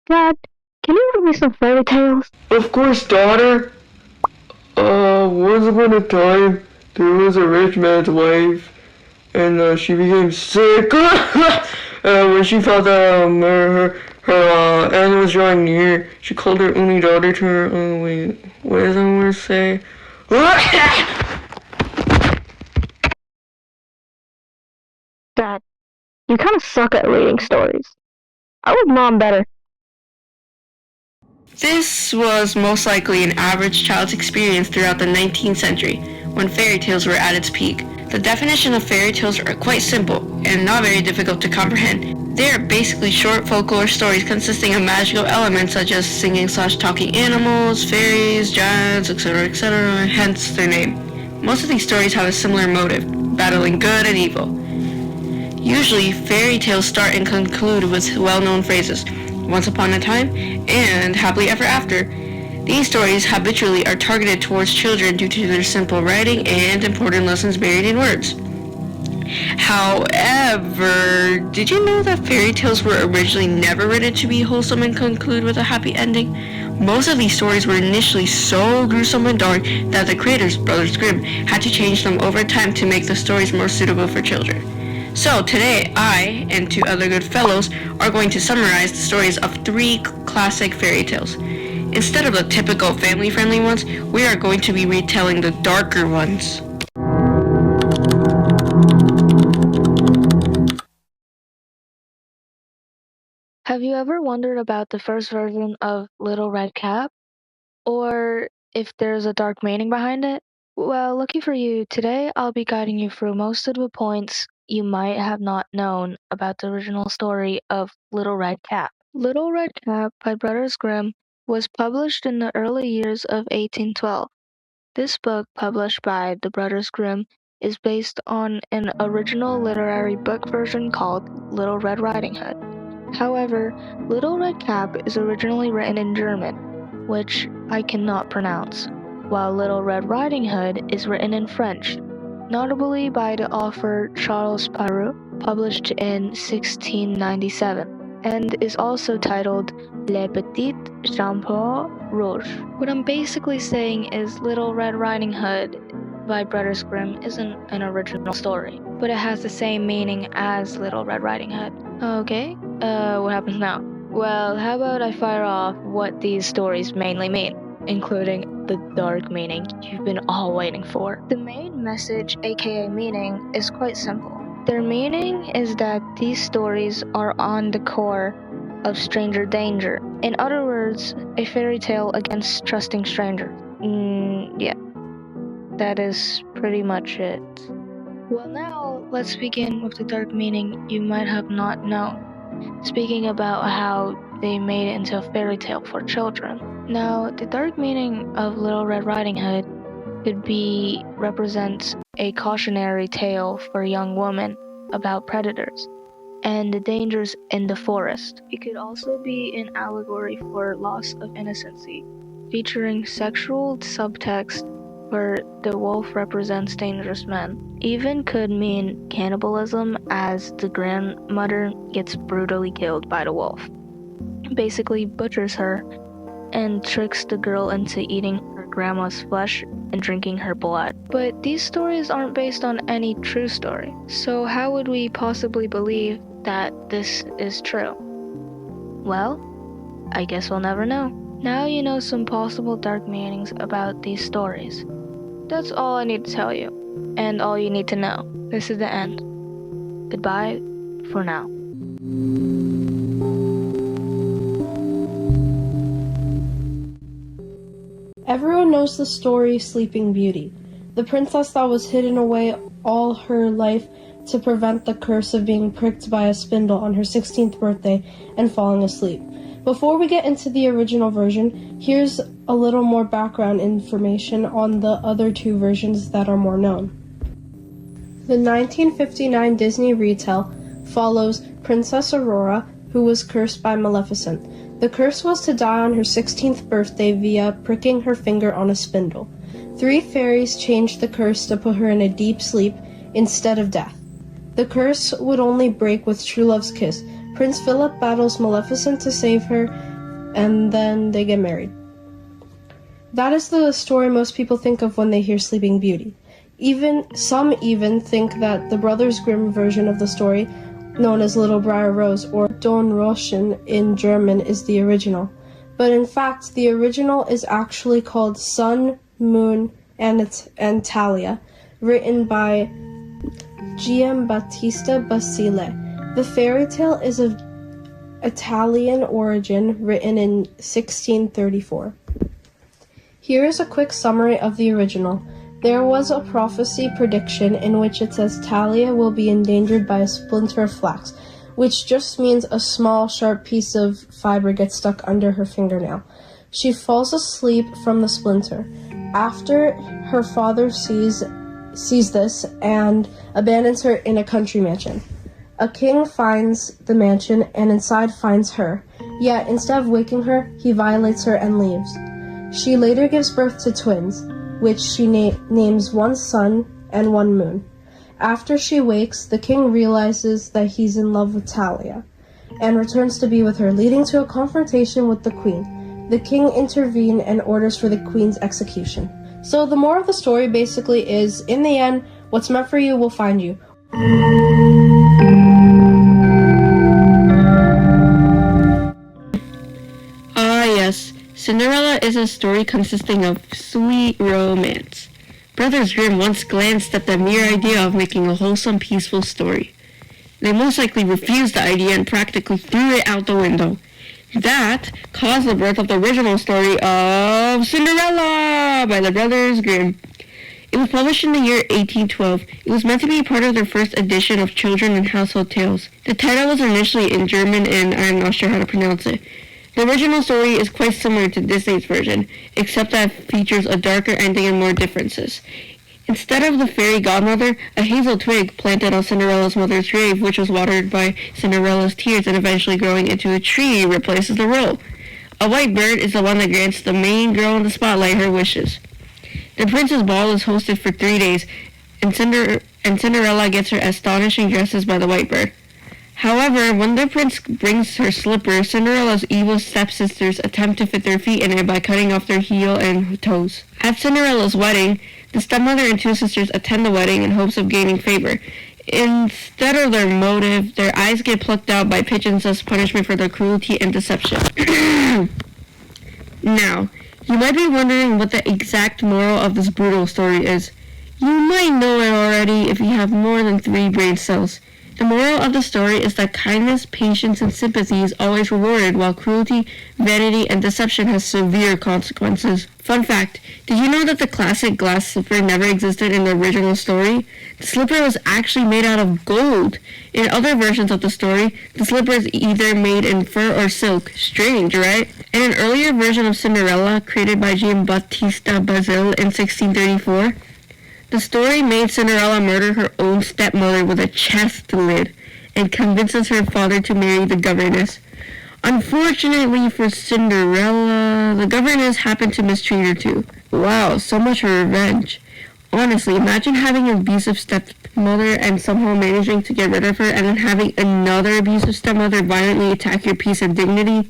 Dad, can you read me some fairy tales? Of course, daughter. Once upon a time, there was a rich man's wife, and she became sick. When she felt that her end was drawing near, she called her only daughter to her. Oh wait, what does that word say? Dad, you kind of suck at reading stories. I like Mom better. This was most likely an average child's experience throughout the 19th century, when fairy tales were at its peak. The definition of fairy tales are quite simple and not very difficult to comprehend. They are basically short folklore stories consisting of magical elements such as singing/talking animals, fairies, giants, etc., hence their name. Most of these stories have a similar motive, battling good and evil. Usually, fairy tales start and conclude with well-known phrases, once upon a time, and happily ever after. These stories habitually are targeted towards children due to their simple writing and important lessons buried in words. However, did you know that fairy tales were originally never written to be wholesome and conclude with a happy ending? Most of these stories were initially so gruesome and dark that the creators, Brothers Grimm, had to change them over time to make the stories more suitable for children. So today, I and two other good fellows are going to summarize the stories of three classic fairy tales. Instead of the typical family-friendly ones, we are going to be retelling the darker ones. Have you ever wondered about the first version of Little Red Cap? Or if there's a dark meaning behind it? Well, lucky for you, today I'll be guiding you through most of the points you might have not known about the original story of Little Red Cap. Little Red Cap by Brothers Grimm was published in the early years of 1812. This book, published by the Brothers Grimm, is based on an original literary book version called Little Red Riding Hood. However, Little Red Cap is originally written in German, which I cannot pronounce, while Little Red Riding Hood is written in French, notably by the author Charles Perrault, published in 1697, and is also titled Les Petites Chapeaux Rouges. What I'm basically saying is Little Red Riding Hood by Brothers Grimm isn't an original story, but it has the same meaning as Little Red Riding Hood. Okay, what happens now? Well, how about I fire off what these stories mainly mean, including the dark meaning you've been all waiting for. The main message, aka meaning, is quite simple. Their meaning is that these stories are on the core of stranger danger. In other words, a fairy tale against trusting strangers. Yeah, that is pretty much it. Well, now let's begin with the dark meaning you might have not known. Speaking about how they made it into a fairy tale for children. Now, the dark meaning of Little Red Riding Hood could be represents a cautionary tale for young women about predators and the dangers in the forest. It could also be an allegory for loss of innocency, featuring sexual subtext where the wolf represents dangerous men. Even could mean cannibalism as the grandmother gets brutally killed by the wolf. Basically butchers her and tricks the girl into eating her grandma's flesh and drinking her blood. But these stories aren't based on any true story, so how would we possibly believe that this is true? Well, I guess we'll never know. Now you know some possible dark meanings about these stories. That's all I need to tell you, and all you need to know. This is the end. Goodbye for now. Everyone knows the story Sleeping Beauty, the princess that was hidden away all her life to prevent the curse of being pricked by a spindle on her 16th birthday and falling asleep. Before we get into the original version, here's a little more background information on the other two versions that are more known. The 1959 Disney retell follows Princess Aurora, who was cursed by Maleficent. The curse was to die on her 16th birthday via pricking her finger on a spindle. 3 fairies changed the curse to put her in a deep sleep instead of death. The curse would only break with true love's kiss. Prince Philip battles Maleficent to save her, and then they get married. That is the story most people think of when they hear Sleeping Beauty. Some even think that the Brothers Grimm version of the story, known as Little Briar Rose or Dornröschen in German, is the original. But in fact, the original is actually called Sun, Moon, and Talia, written by Giambattista Basile. The fairy tale is of Italian origin, written in 1634. Here is a quick summary of the original. There was a prophecy prediction in which it says Talia will be endangered by a splinter of flax, which just means a small, sharp piece of fiber gets stuck under her fingernail. She falls asleep from the splinter. After her father sees this and abandons her in a country mansion. A king finds the mansion and inside finds her. Yet instead of waking her, he violates her and leaves. She later gives birth to twins, which she names one sun and one moon. After she wakes, the king realizes that he's in love with Talia and returns to be with her, leading to a confrontation with the queen. The king intervenes and orders for the queen's execution. So the moral of the story basically is, in the end, what's meant for you will find you. Ah, yes. Cinderella is a story consisting of sweet romance. Brothers Grimm once glanced at the mere idea of making a wholesome, peaceful story. They most likely refused the idea and practically threw it out the window. That caused the birth of the original story of Cinderella by the Brothers Grimm. It was published in the year 1812. It was meant to be part of their first edition of Children and Household Tales. The title was initially in German and I'm not sure how to pronounce it. The original story is quite similar to Disney's version, except that it features a darker ending and more differences. Instead of the fairy godmother, a hazel twig planted on Cinderella's mother's grave, which was watered by Cinderella's tears and eventually growing into a tree, replaces the role. A white bird is the one that grants the main girl in the spotlight her wishes. The Prince's Ball is hosted for 3 days, and Cinderella gets her astonishing dresses by the white bird. However, when the prince brings her slipper, Cinderella's evil stepsisters attempt to fit their feet in it by cutting off their heel and toes. At Cinderella's wedding, the stepmother and two sisters attend the wedding in hopes of gaining favor. Instead of their motive, their eyes get plucked out by pigeons as punishment for their cruelty and deception. Now, you might be wondering what the exact moral of this brutal story is. You might know it already if you have more than 3 brain cells. The moral of the story is that kindness, patience, and sympathy is always rewarded, while cruelty, vanity, and deception has severe consequences. Fun fact, did you know that the classic glass slipper never existed in the original story? The slipper was actually made out of gold. In other versions of the story, the slipper is either made in fur or silk. Strange, right? In an earlier version of Cinderella, created by Giambattista Basile in 1634, the story made Cinderella murder her own stepmother with a chest lid and convinces her father to marry the governess. Unfortunately for Cinderella, the governess happened to mistreat her too. Wow, so much for revenge. Honestly, imagine having an abusive stepmother and somehow managing to get rid of her and then having another abusive stepmother violently attack your peace and dignity.